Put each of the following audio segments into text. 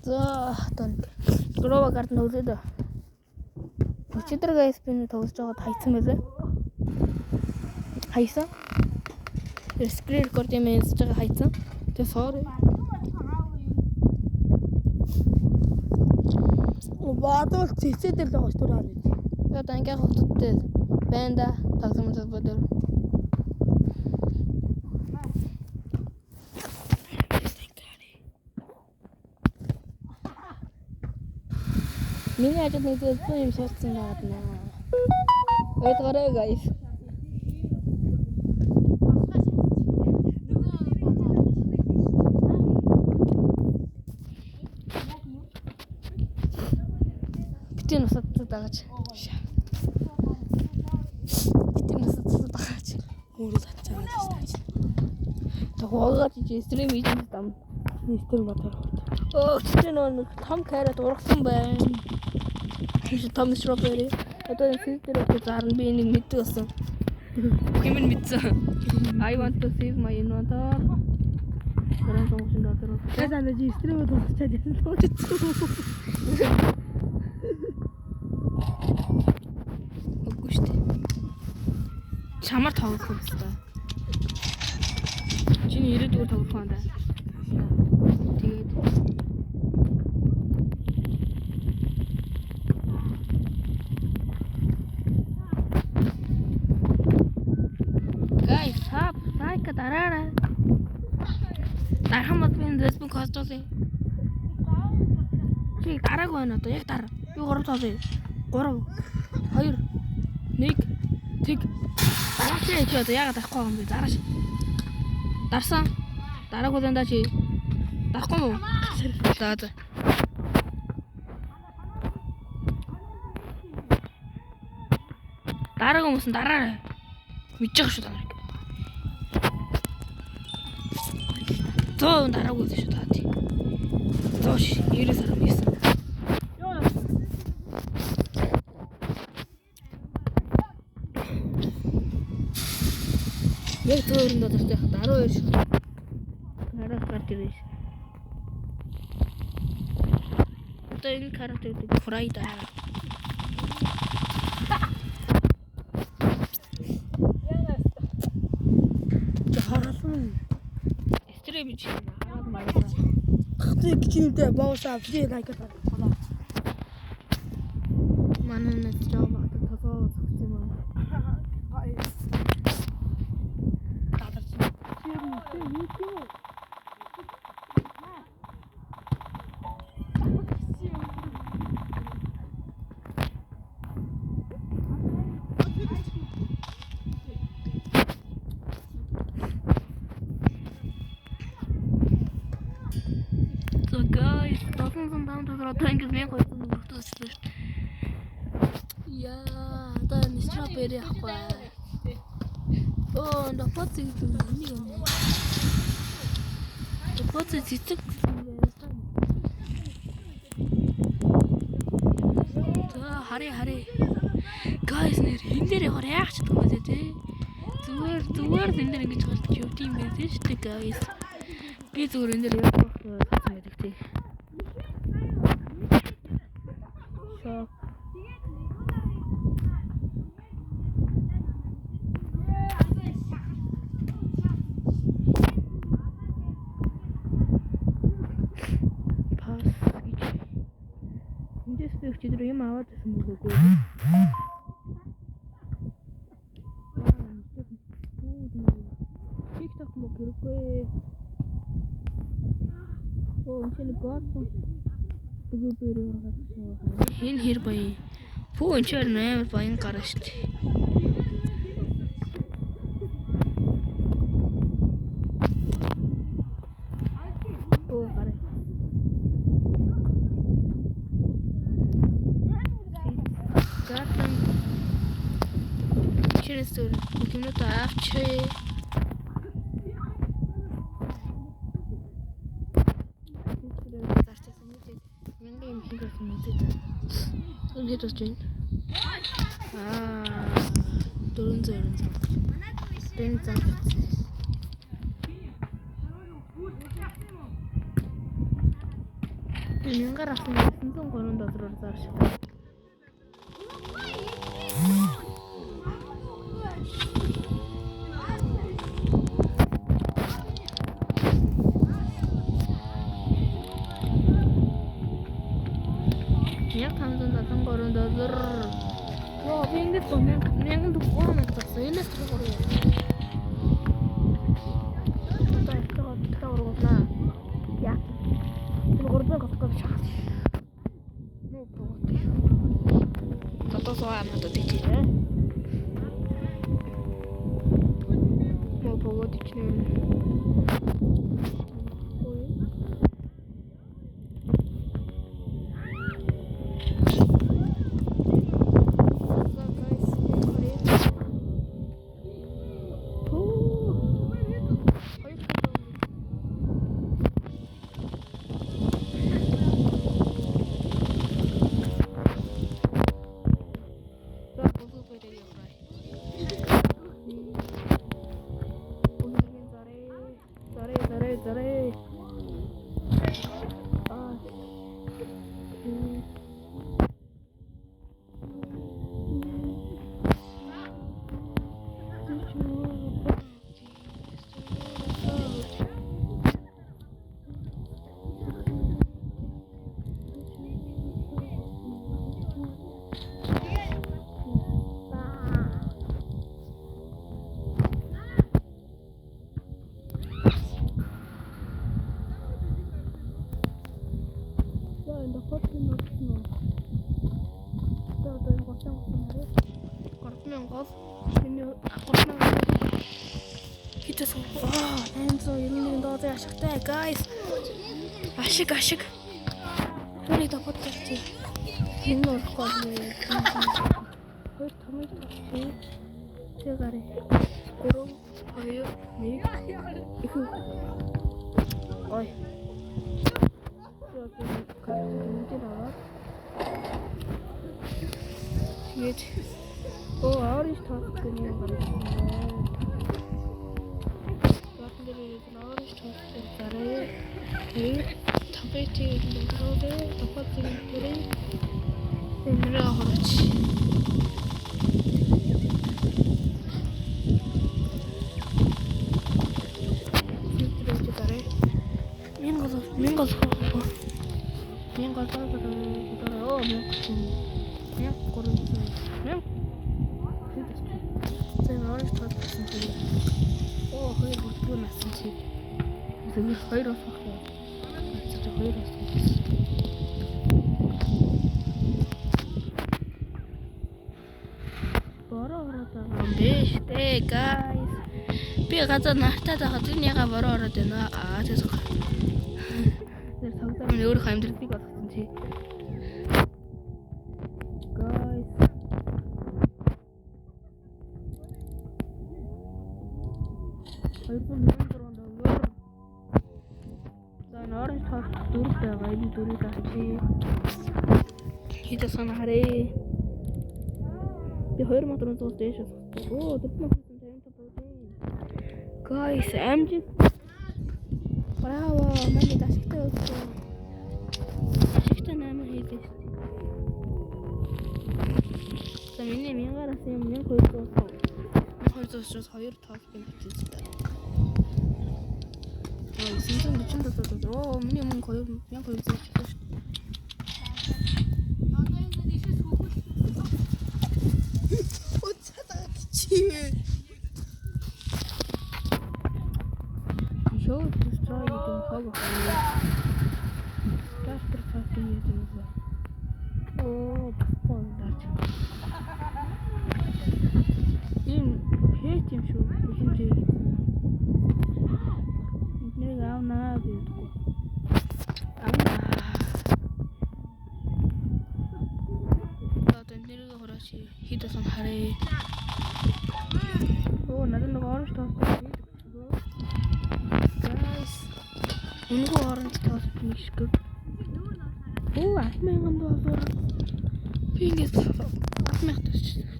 За тон Grova Garden тоглоё. Өчигдөр guys би тоглож байгаад хайцсан байлаа. Хайсан. Screen record юм eens жага хайцсан. Тэгээ sorry. Баадвал цэцэдэл л байгаа шүү дээ. Тэгээд ангийн хотодтэй байна да тоглоомод бодвол. Миний ажил нэг зүйл юм шаардсан байгаад наа. Ойлгоорой guys. Битэн усад дагаж. Битэн усад дагаж. Өөрөө татчаад тааж. Тогоогоо чи стрим хийж дам. Нийтээр батар. Чи нэг том карат ургасан байна. Чи том strawberry. Одоо энэ фильтр өгөх зарна би нэг мэддэг болсон. Хэмээн мэдсэн. I want to save my inventory. Тэрэн сонгосон дотор. Тэсаа нэг стримэд дуусчаад яасан тоо. Үгүй шүү дээ. Чамар тоглох хэрэгтэй. Чиний 90 тоглох юм даа. Тэгээд guys, hop, like дараарай. Дархан мод би Facebook хостоосон. Чи дарааг байна одоо яг дараа. Би 3 тоосоо. 3 2 1 тэг. Дараач чи одоо яагаад дарахгүй юм бэ? Дараач. Дарсан. Дарааг удаа чи дарахгүй юу? За за. Дарааг хүмүүс нь дараарай. Мэдчих шүү та нарыг. Зөө дарааг үзэж шүү та тий. Зөөш 90 сар байсан. Яг зөөрөнд дээртэй хад 12 шүү. Харах гарт ирэх. Одоо энэ каратыг фрайд аа. Стрим чи хараад маяг. Хатыг чиндээ боосаа би лайкаад байна. Манай нэг жоо багт тосоо зогссон юм аа. So guys, tatlong down to the tank is мянга хөтөлсөн шүү. Яа, одоо strawberry ахгүй. Оо, нөхөд зүйтэй юм. Нөхөд зүйтэй. Хари. Guys, нэр хин дээр яах ч гэдэг үү те. Зүгээр энэ дээр ингэж гарч явд юм байх шүү дээ guys. Би зүгээр энэ дээр явах гэдэг тий. So Энд юм аваад байсан мөглөөгүй. TikTok mo гэргүй. Оо энэ гот. Бүгд энэ хэр баяа. Пүү энэ ч амар баян гараа шүү дээ. Оо гараа. Через минуту авчи. Ini terus join. Turun. Мянгаар авсан 903 доллараар зарж. Яг 573 доллар. Яа, би ингэж 1000 төгрөг зарсан. Энэс төгрөг. Яа. Тэр гурван гоцгоо шахах. Нуу богот. Татасаа надад тийчээ. Нуу богот тийчнэ. Ашигтай guys. Ашиг. Тэрийг давхад чи. Энэ орхгүй. Хөөе томыг тавьчих. Тэгарэ. 3 2 1 их. Ой. Тэгээд оранж тост гэнэ гарах. Tapeti dentro tapati dentro sembra horci filtro giocare mingo oh mia corrente mia se non è stato sentito oh che buona sentito se mi fai lo fa Бэштэй guys. Би газар нартаа захад энэ яга бороо ороод байна. Тэсэх. Тэр цагтаа минь өөрөө амьдралыг олгосон чи. Guys. Оранж тост дөрөв байгаа. Энэ дөрөв авчи. Хитэ санаа харээ. Би 2 моторын дээш. Оо, 455 болдоо. Guys, амжиг. Браво, манай дашигтай өссөн. Дашигтай 8 хийдэг. За миний мянгараас юм 1200. 1200-аас 2 тост гэнэтэй. Ой, 940 доллар. Оо, миний мөнгө 1200 шүү дээ. Show destroy it in hog. That's the first thing you do. Oh, spoil that. In hate him show. We can do it. Now na beautiful. Тэнэрэг хорооч хийдсэн харээ. Оо надад нэг оранж тост хийдэг. Guys. Энийг оранж тост хийшгүй. Оо 1000 доллар. Би ингэж 1000 төгсчихсэн.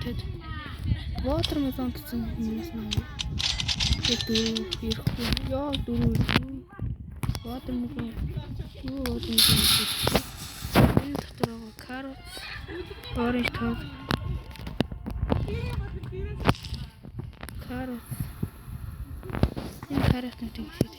Тэд watermelon гэсэн юмс наа. Яа дөрөв. water melon. Юу water melon. Энэ дотор байгаа carrot, orange toast. Carrot. Энэ carrot нэг тийм шиг.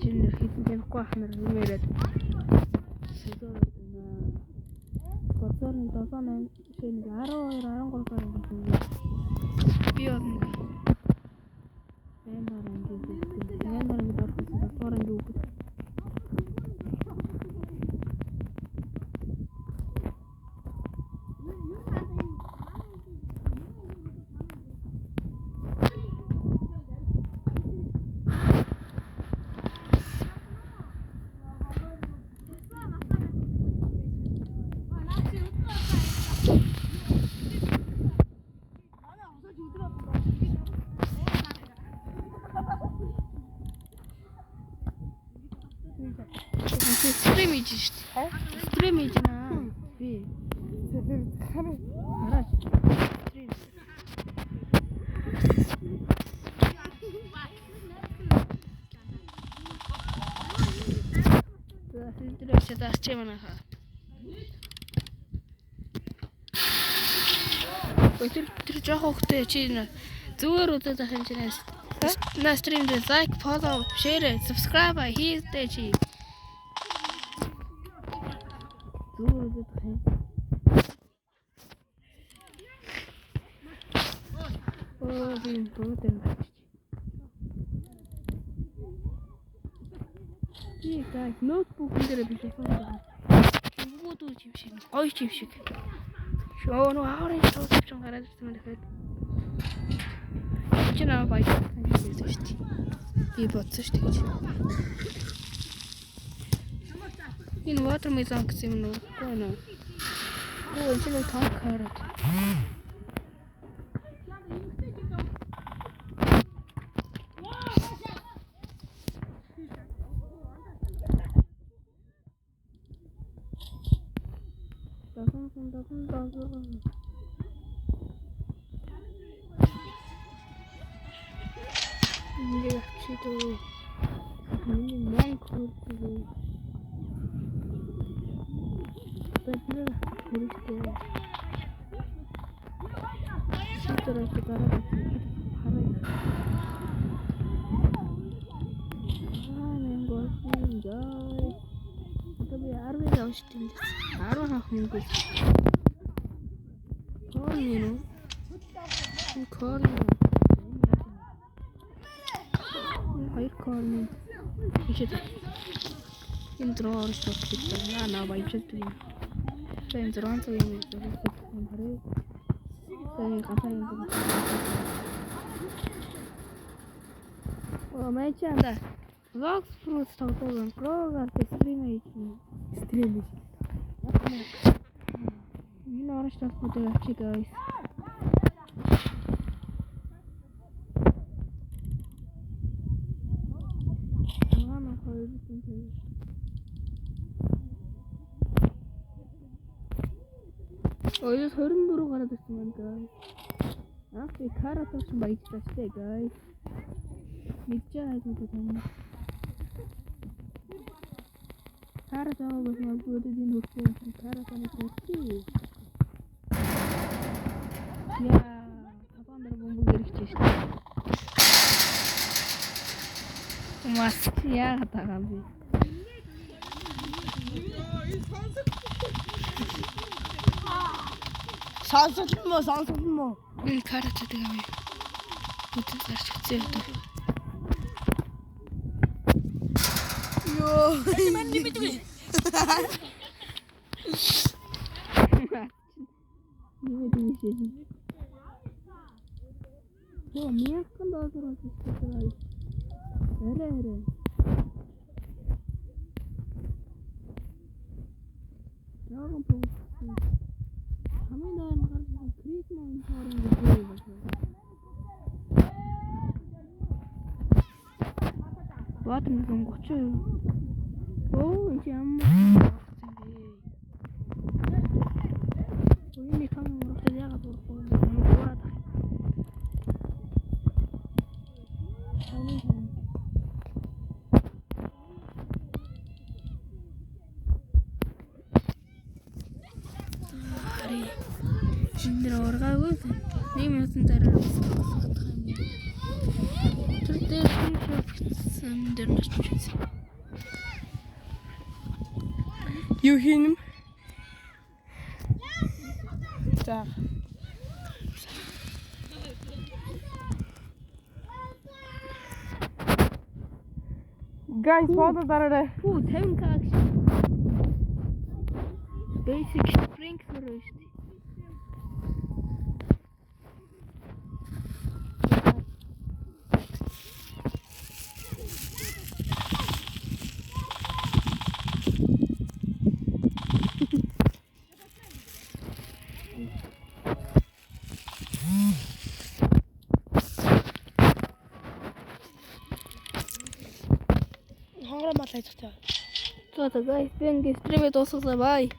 Жинэр хитэн гохмэр нэмээд сэдвэр боцорны 7-8 шинэ 12 13 гаруй би одно Нэмэрэн дөрвөн дөрвөн юу стрим хийж штэ. Стрим хийж наа. Би. Хараач. Стрим. Стрим дарч юм аа. Тэр жоох хөхтэй чи зүгээр үзэж байгаа юм чинь. На стрим дээр лайк, follow, share, subscribe хийдэй чи. Oh, bin boten. Тий, гай, ноутбук дээр би хийсэн. Бүгд юм шиг. Гоё юм шиг. Шоо нөө аарын тоосч гараад ирсэн юм дахиад. Чи наа баяж хийсэн шүү дээ. Би бодсон шүү дээ. Энэ watermelon гэсэн юм уу? Гоо нөө. Оо, энэ нэг танк хараад. Ini situ ini mangrove itu betul betul situ lagi barang hari mango enjoy tapi arwe austin arwa hakungu corn hayır corn işte intro stop ਕੀਤਾ ਨਾ ਬਾਈਚਤ ਵੀ ਇੰਟਰੋਨ ਤੋਂ ਇਹ ਹਰੇ ਸਹੀ ਕਾਫੀ ਉਹ ਮੈਂ ਚਾਹੁੰਦਾ vlog fruits ਤੋਂ ਪ੍ਰੋਗਰਾਮ ਤੇ stream yine araçlar fotoğrafçı guys. Tamam koyabilirsin. Öyle sorun duru karadasın guys. After karatası bayıktaştı guys. Mitçe hayatı tamam. Karatası bakma burada din hukuk karatası korkuyor. Ya kafamda bomba gerekçe işte. Maske ya hata kaldı. Sansın mı? Bir karate de abi. Bu tezler çok sevdim. Yo. Ben de bitti. Оо, $1000 гэсэн. Арай. Dragon Ball. Хамгийн дайны гарсан Крисман хоорон гэдэг юм байна. Water нэгэн 30. Оо, энэ ямар энэ камер урагшаа яагаад урахгүй юм бэ? Ураад. Шинээр ургаагүй. 1 минутын дараа босгох юм. Тэр дээр шийдсэн дээр нэчсэн. Юу хийнэ? За. Guys, фото дараарай. Хүү 50k action. Basic strength руу шүү дээ. Хонгороо мал ажиллаж байгаа. За guys, би ингээ стримээ дуусгасан. Bye.